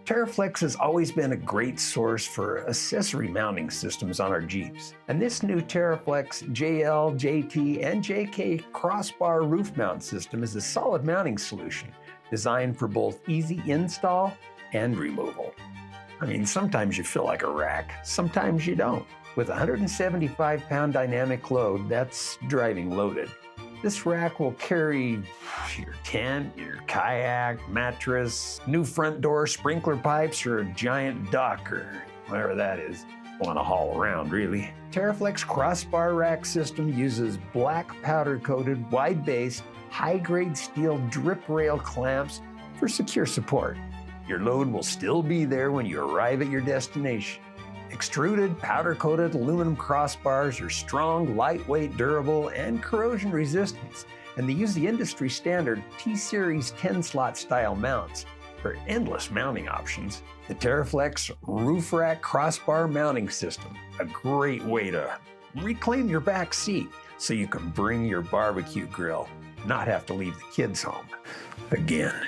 TeraFlex has always been a great source for accessory mounting systems on our Jeeps. And this new TeraFlex JL, JT, and JK Crossbar roof mount system is a solid mounting solution designed for both easy install and removal. I mean, sometimes you feel like a rack, sometimes you don't. With a 175-pound dynamic load, that's driving loaded. This rack will carry your tent, your kayak, mattress, new front door, sprinkler pipes, or a giant duck, or whatever that is. Want to haul around, really. TeraFlex Crossbar rack system uses black powder-coated, wide-based, high-grade steel drip rail clamps for secure support. Your load will still be there when you arrive at your destination. Extruded, powder-coated aluminum crossbars are strong, lightweight, durable, and corrosion resistant, and they use the industry standard T-Series 10-slot style mounts for endless mounting options. The TeraFlex Roof Rack Crossbar Mounting System, a great way to reclaim your back seat so you can bring your barbecue grill, not have to leave the kids home again.